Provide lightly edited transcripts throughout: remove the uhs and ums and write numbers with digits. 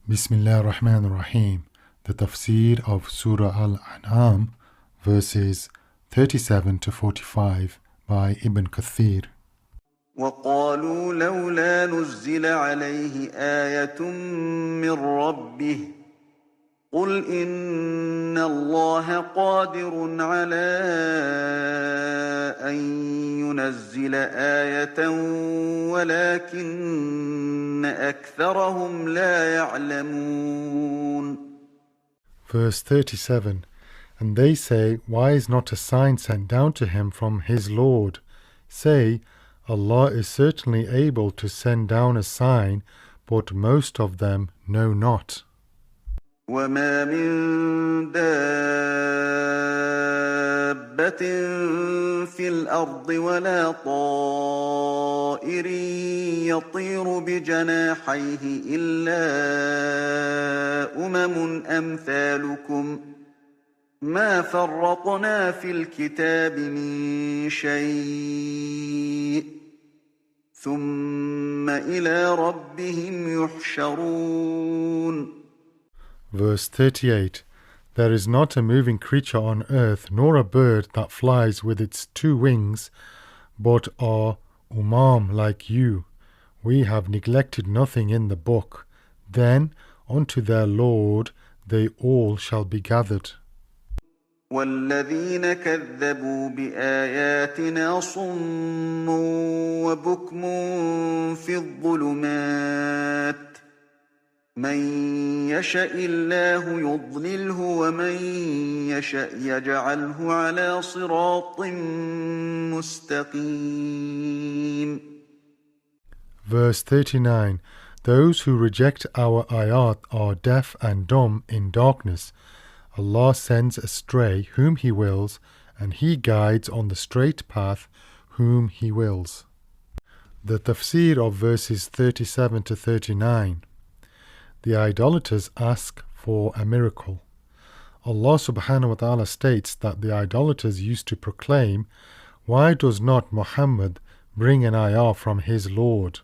Bismillah ar-Rahman ar-Rahim. The Tafsir of Surah Al-An'am, verses 37 to 45 by Ibn Kathir. وَقَالُوا لَوْلَا نُزِّلَ عَلَيْهِ آيَةٌ مِّن رَّبِّهِ قُلْ إِنَّ اللَّهَ قَادِرٌ عَلَىٰ أَن يُنَزِّلَ آيَةً وَلَٰكِنَّ أَكْثَرَهُمْ لَا يَعْلَمُونَ. Verse 37. And they say, why is not a sign sent down to him from his Lord? Say, Allah is certainly able to send down a sign, but most of them know not. وَمَا مِن دَابَّةٍ فِي الْأَرْضِ وَلَا طَائِرٍ يَطِيرُ بِجَنَاحَيْهِ إِلَّا أُمَمٌ أَمْثَالُكُم مَّا فَرَّطْنَا فِي الْكِتَابِ مِن شَيْءٍ ثُمَّ إِلَىٰ رَبِّهِمْ يُحْشَرُونَ. Verse 38. There is not a moving creature on earth, nor a bird that flies with its two wings, but are umam like you. We have neglected nothing in the book. Then unto their Lord they all shall be gathered. وَالَّذِينَ كَذَّبُوا بِآيَاتِنَا صُمٌّ وَبُكْمٌ فِي الظُّلُمَاتِ مَن يَشَإِ اللَّهُ يُضْلِلْهُ وَمَن يَشَأْ يَجْعَلْهُ عَلَىٰ صِرَاطٍ مُّسْتَقِيمٍ. Verse 39. Those who reject our ayat are deaf and dumb in darkness. Allah sends astray whom He wills, and He guides on the straight path whom He wills. The tafsir of verses 37 to 39. The idolaters ask for a miracle. Allah subhanahu wa ta'ala states that the idolaters used to proclaim, why does not Muhammad bring an ayah from his Lord?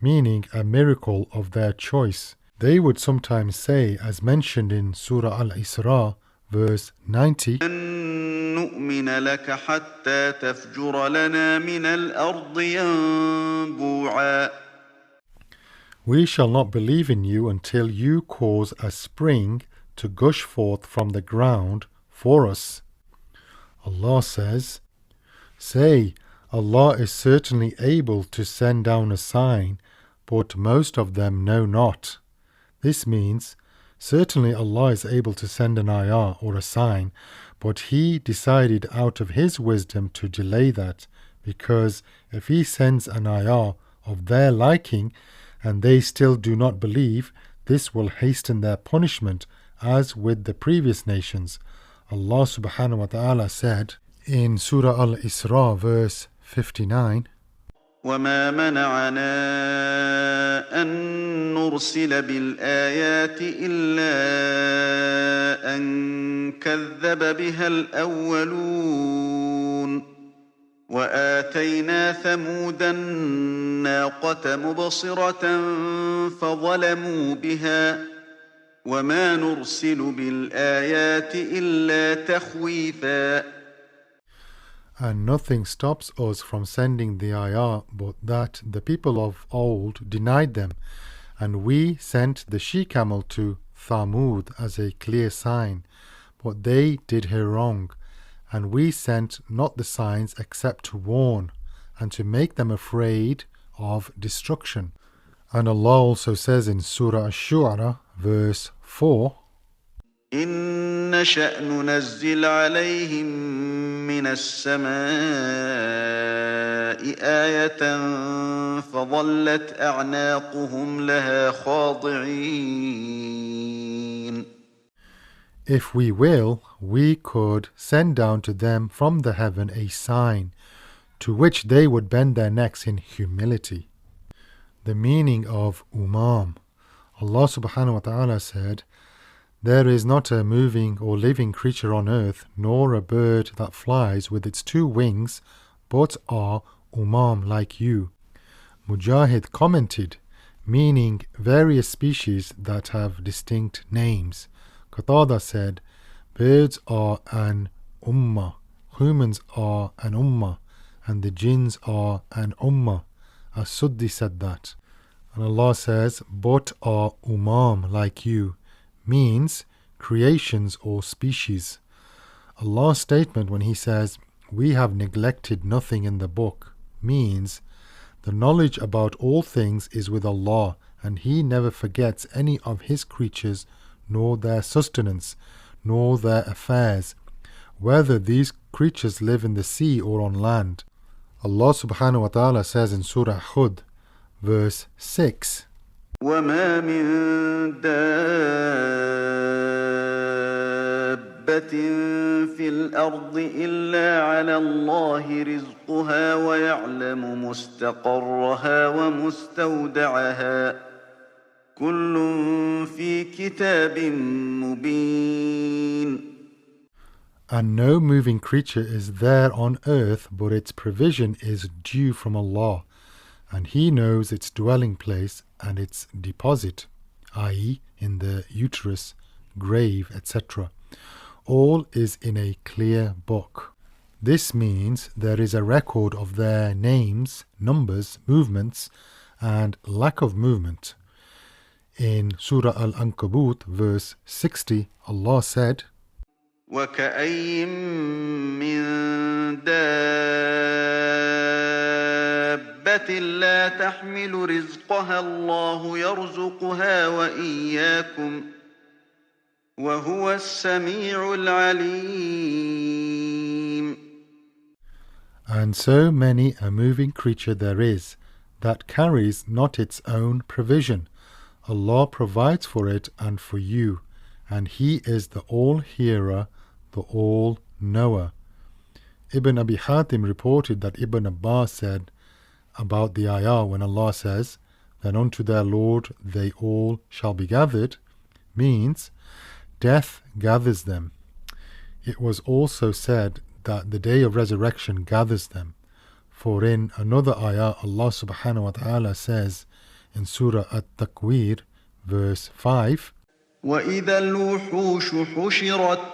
Meaning a miracle of their choice. They would sometimes say, as mentioned in Surah Al-Isra, verse 90, لَن نُّؤْمِنَ لَكَ حَتَّىٰ تَفْجُرَ لَنَا مِنَ الْأَرْضِ يَنبُوعًا. we shall not believe in you until you cause a spring to gush forth from the ground for us. Allah says, say, Allah is certainly able to send down a sign, but most of them know not. This means, certainly Allah is able to send an ayah or a sign, but He decided out of His wisdom to delay that, because if He sends an ayah of their liking, and they still do not believe, this will hasten their punishment, as with the previous nations. Allah subhanahu wa ta'ala said in Surah Al-Isra, verse 59, وَمَا مَنَعَنَا أَن نُّرْسِلَ بِالْآيَاتِ إِلَّا أَن كَذَّبَ بِهَا الْأَوَّلُونَ وَآتَيْنَا ثَمُودَ النَّاقَةَ مُبْصِرَةً فَظَلَمُوا بِهَا وَمَا نُرْسِلُ بِالْآيَاتِ إِلَّا تَخْوِيفًا. and nothing stops us from sending the ayah but that the people of old denied them, and we sent the she-camel to Thamud as a clear sign, but they did her wrong, and we sent not the signs except to warn, and to make them afraid of destruction. And Allah also says in Surah Ash-Shu'ara, verse 4, إِن نَّشَأْ نُنَزِّلْ عَلَيْهِم مِّنَ السَّمَاءِ آيَةً فَظَلَّتْ أَعْنَاقُهُمْ لَهَا خَاضِعِينَ. if we will, we could send down to them from the heaven a sign, to which they would bend their necks in humility. The meaning of umam. Allah subhanahu wa ta'ala said, there is not a moving or living creature on earth, nor a bird that flies with its two wings, but are umam like you. Mujahid commented, meaning various species that have distinct names. Qatada said, birds are an ummah, humans are an ummah, and the jinns are an ummah. As-Suddi said that. And Allah says, but are umam like you, means creations or species. Allah's statement when He says, we have neglected nothing in the book, means the knowledge about all things is with Allah, and He never forgets any of His creatures, nor their sustenance, nor their affairs, whether these creatures live in the sea or on land. Allah subhanahu wa ta'ala says in Surah Hud, verse 6, وَمَا مِن دَابَّةٍ فِي الْأَرْضِ إِلَّا عَلَى اللَّهِ رِزْقُهَا وَيَعْلَمُ مُسْتَقَرَّهَا وَمُسْتَوْدَعَهَا كُلٌّ فِي كِتَابٍ مُبِينٍ. and no moving creature is there on earth, but its provision is due from Allah, and He knows its dwelling place and its deposit, i.e., in the uterus, grave, etc. All is in a clear book. This means there is a record of their names, numbers, movements, and lack of movement. In Surah Al-Ankabut, verse 60, Allah said, وَكَأَيٍّ مِّن دَابَّةٍ لَّا تَحْمِلُ رِزْقَهَا اللَّهُ يَرْزُقُهَا وَإِيَّاكُمْ وَهُوَ السَّمِيعُ الْعَلِيمُ. and so many a moving creature there is that carries not its own provision. Allah provides for it and for you, and He is the All-Hearer, the All-Knower. Ibn Abi Hatim reported that Ibn Abbas said about the ayah when Allah says, then unto their Lord they all shall be gathered, means death gathers them. It was also said that the day of resurrection gathers them. For in another ayah, Allah subhanahu wa ta'ala says in Surah At-Takwir, verse 5, وَإِذَا الْوُحُوشُ حُشِرَتْ.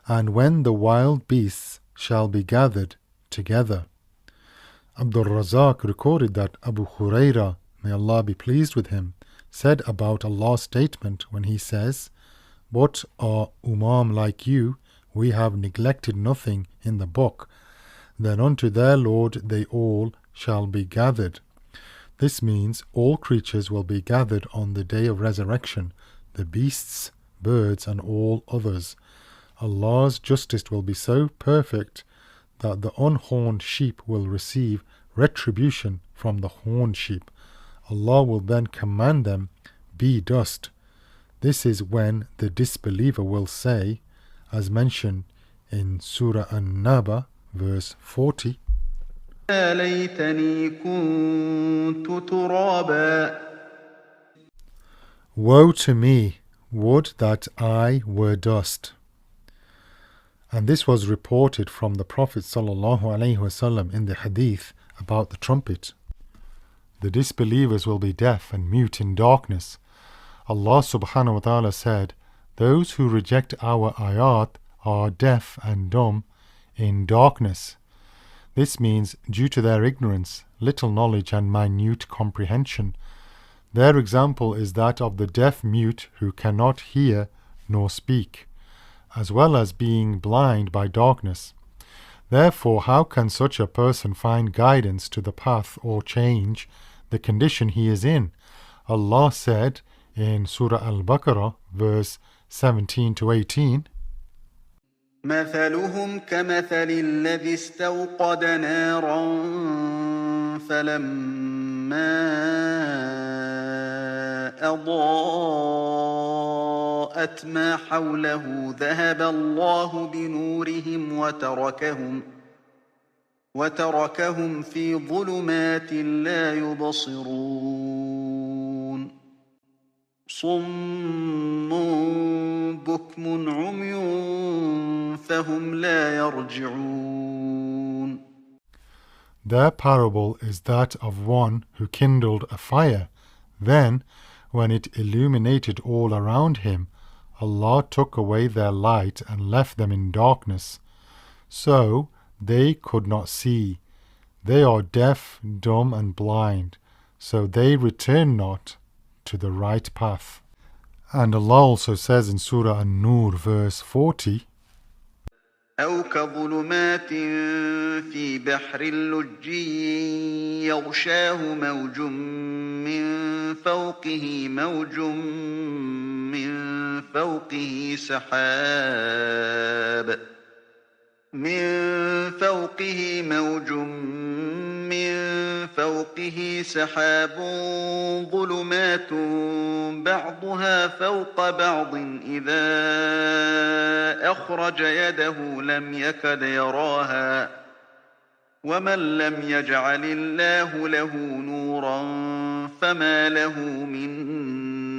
and when the wild beasts shall be gathered together. Abdul Razak recorded that Abu Huraira, may Allah be pleased with him, said about Allah's statement when He says, what are umam like you, we have neglected nothing in the book, then unto their Lord they all shall be gathered. This means all creatures will be gathered on the day of resurrection, the beasts, birds, and all others. Allah's justice will be so perfect that the unhorned sheep will receive retribution from the horned sheep. Allah will then command them, be dust. This is when the disbeliever will say, as mentioned in Surah An-Naba, verse 40, يَا لَيْتَنِي كُنتُ تُرَابًا. woe to me, would that I were dust. And this was reported from the Prophet ﷺ in the hadith about the trumpet. The disbelievers will be deaf and mute in darkness. Allah subhanahu wa ta'ala said, those who reject our ayat are deaf and dumb in darkness. This means due to their ignorance, little knowledge and minute comprehension. Their example is that of the deaf mute who cannot hear nor speak, as well as being blind by darkness. Therefore, how can such a person find guidance to the path or change the condition he is in? Allah said in Surah Al-Baqarah, verse 17 to 18, مثلهم كمثل الذي استوقد نارا فلما أضاءت ما حوله ذهب الله بنورهم وتركهم في ظلمات لا يبصرون صم بكم عمي فهم لا يرجعون. Their parable is that of one who kindled a fire. Then, when it illuminated all around him, Allah took away their light and left them in darkness. So they could not see. They are deaf, dumb, and blind, so they return not to the right path. And Allah also says in Surah An-Nur, verse 40, أو كظلمات في بحر اللجي يغشاه موج من فوقه موج من فوقه سحاب ظلمات بعضها فوق بعض إذا أخرج يده لم يكد يراها ومن لم يجعل الله له نورا فما له من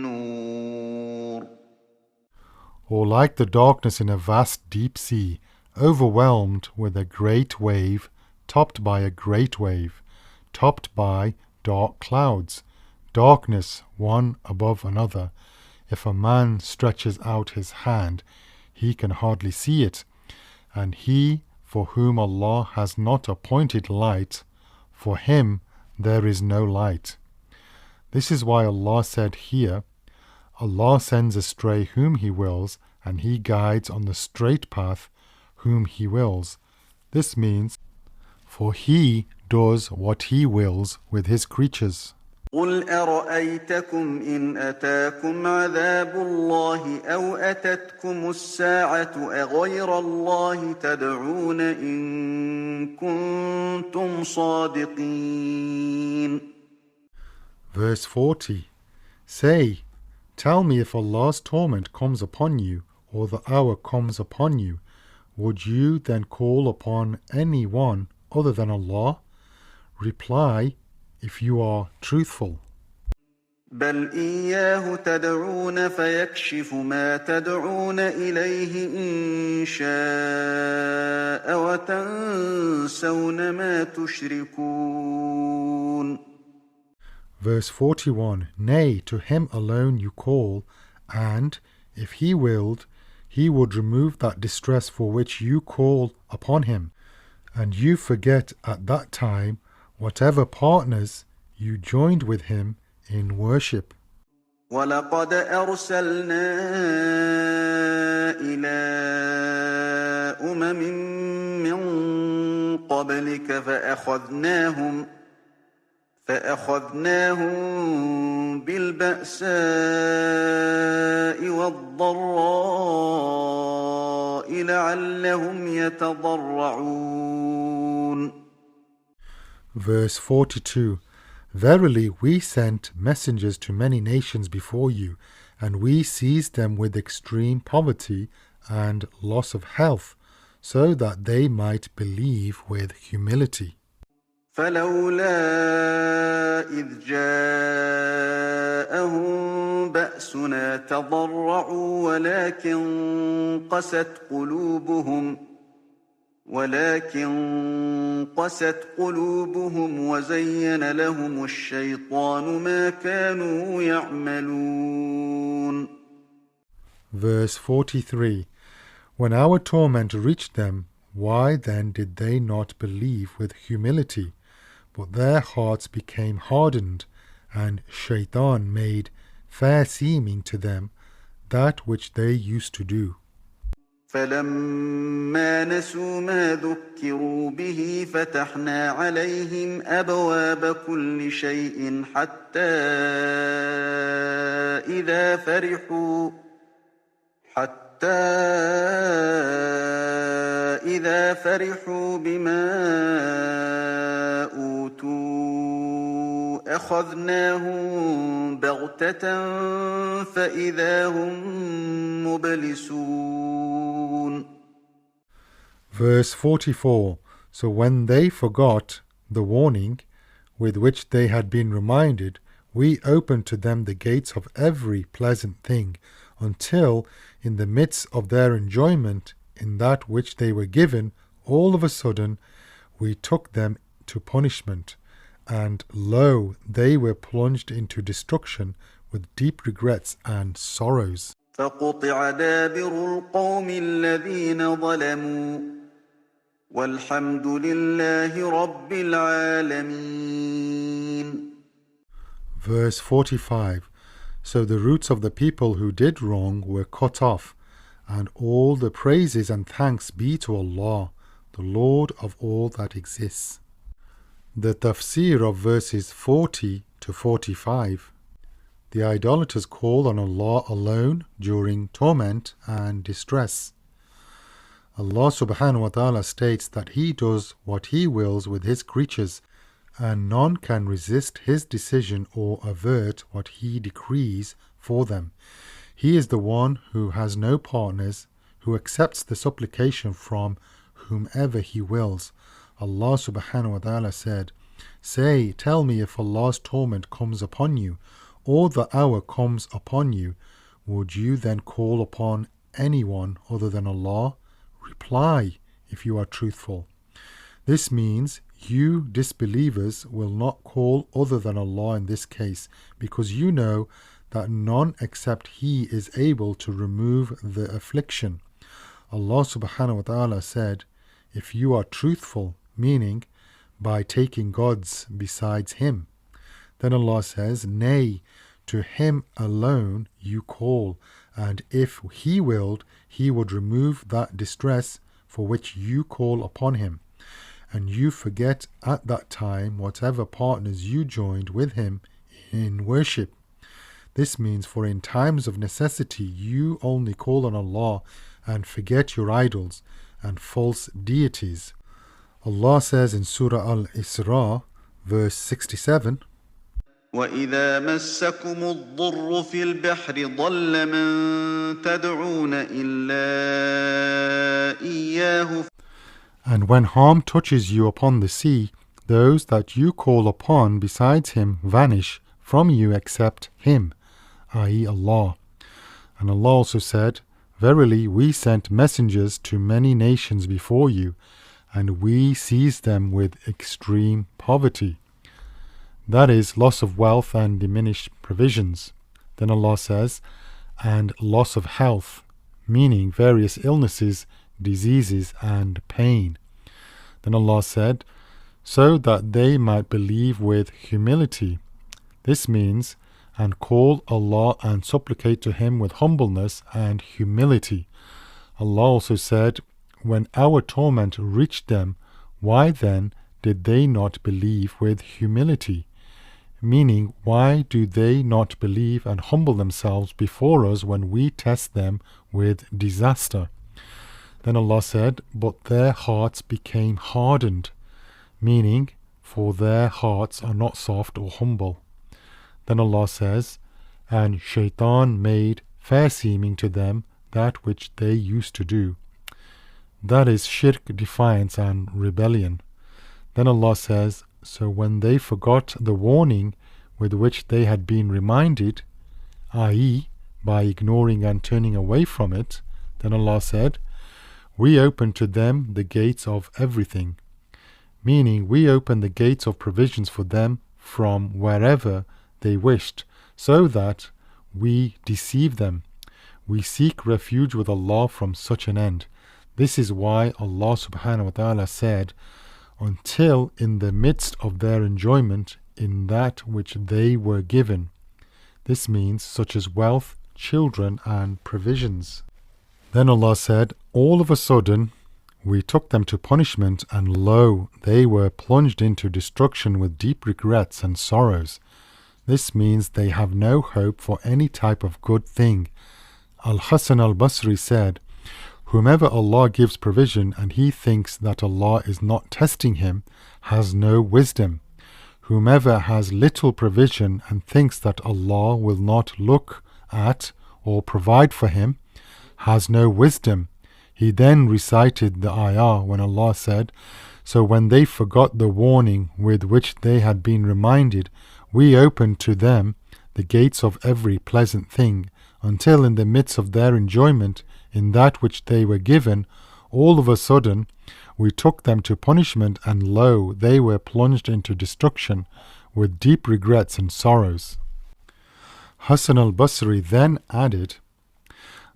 نور. or like the darkness in a vast deep sea, overwhelmed with a great wave, topped by a great wave, topped by dark clouds, darkness one above another. If a man stretches out his hand, he can hardly see it, and he for whom Allah has not appointed light, for him there is no light. This is why Allah said here, Allah sends astray whom He wills, and He guides on the straight path whom He wills. This means, for He does what He wills with His creatures. قل أرأيتكم إن أتاكم عذاب الله أو أتتكم الساعة أغير الله تدعون إن كنتم صادقين. Verse 40. Say, tell me, if Allah's torment comes upon you, or the hour comes upon you, would you then call upon any one other than Allah? Reply, if you are truthful. بل إياه تدعون فيكشف ما تدعون إليه إن شاء وتنسون ما تشركون. Verse 41. Nay, to Him alone you call, and, if He willed, He would remove that distress for which you call upon Him, and you forget at that time whatever partners you joined with Him in worship. ولقد أرسلنا إلى من قبلك فأخذناهم بالبأساء والضراء لعلهم يتضرعون. Verse 42. Verily we sent messengers to many nations before you, and we seized them with extreme poverty and loss of health, so that they might believe with humility. فلولا إذ جاءهم بأسنا تضرعوا ولكن قست قلوبهم وزين لهم الشيطان ما كانوا يعملون. Verse 43. When our torment reached them, why then did they not believe with humility? But their hearts became hardened, and Shaitan made fair seeming to them that which they used to do. فلما نسوا ما ذكروا به فتحنا عليهم أبواب كل شيء حتى إذا فرحوا بما أوتوا أخذناهم بغتة فإذا هم مبلسون. Verse 44. So when they forgot the warning with which they had been reminded, we opened to them the gates of every pleasant thing, until, in the midst of their enjoyment in that which they were given, all of a sudden we took them to punishment, and lo, they were plunged into destruction with deep regrets and sorrows. فقطع دابر القوم الذين ظلموا والحمد لله رب العالمين. Verse 45. So the roots of the people who did wrong were cut off, and all the praises and thanks be to Allah, the Lord of all that exists. The tafsir of verses 40 to 45. The idolaters call on Allah alone during torment and distress. Allah subhanahu wa ta'ala states that He does what He wills with His creatures, and none can resist His decision or avert what He decrees for them. He is the one who has no partners, who accepts the supplication from whomever He wills. Allah subhanahu wa ta'ala said, "Say, tell me, if Allah's torment comes upon you, or the hour comes upon you, would you then call upon anyone other than Allah? Reply, if you are truthful." This means you disbelievers will not call other than Allah in this case, because you know that none except He is able to remove the affliction. Allah subhanahu wa ta'ala said, if you are truthful, meaning by taking gods besides Him. Then Allah says, nay, to Him alone you call, and if He willed, He would remove that distress for which you call upon Him. And you forget at that time whatever partners you joined with Him in worship. This means, for in times of necessity you only call on Allah and forget your idols and false deities. Allah says in Surah Al-Isra, verse 67, وَإِذَا مَسَّكُمُ الضُّرُّ فِي الْبَحْرِ ضَلَّ مَن تَدْعُونَ إِلَّا إِيَّاهُ. And when harm touches you upon the sea, those that you call upon besides Him vanish from you except Him, i.e. Allah. And Allah also said, verily we sent messengers to many nations before you, and we seized them with extreme poverty. That is, loss of wealth and diminished provisions. Then Allah says, and loss of health, meaning various illnesses, diseases and pain. Then Allah said, so that they might believe with humility. This means, and call Allah and supplicate to Him with humbleness and humility. Allah also said, when our torment reached them, why then did they not believe with humility? Meaning, why do they not believe and humble themselves before us when we test them with disaster? Then Allah said, but their hearts became hardened, meaning, for their hearts are not soft or humble. Then Allah says, and Shaitan made fair seeming to them that which they used to do. That is shirk, defiance and rebellion. Then Allah says, so when they forgot the warning with which they had been reminded, i.e. by ignoring and turning away from it, then Allah said, we opened to them the gates of everything, meaning we opened the gates of provisions for them from wherever they wished, so that we deceive them. We seek refuge with Allah from such an end. This is why Allah subhanahu wa ta'ala said, until in the midst of their enjoyment in that which they were given. This means such as wealth, children and provisions. Then Allah said, all of a sudden we took them to punishment, and lo, they were plunged into destruction with deep regrets and sorrows. This means they have no hope for any type of good thing. Al-Hasan al-Basri said, whomever Allah gives provision and he thinks that Allah is not testing him, has no wisdom. Whomever has little provision and thinks that Allah will not look at or provide for him, has no wisdom. He then recited the ayah when Allah said, so when they forgot the warning with which they had been reminded, we opened to them the gates of every pleasant thing, until in the midst of their enjoyment in that which they were given, all of a sudden we took them to punishment, and lo, they were plunged into destruction with deep regrets and sorrows. Hasan al-Basri then added,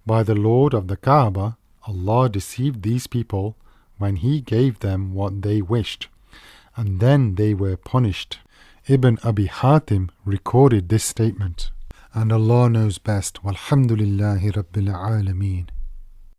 by the Lord of the Kaaba, Allah deceived these people when He gave them what they wished, and then they were punished. Ibn Abi Hatim recorded this statement. And Allah knows best. Walhamdulillahi Rabbil Alameen.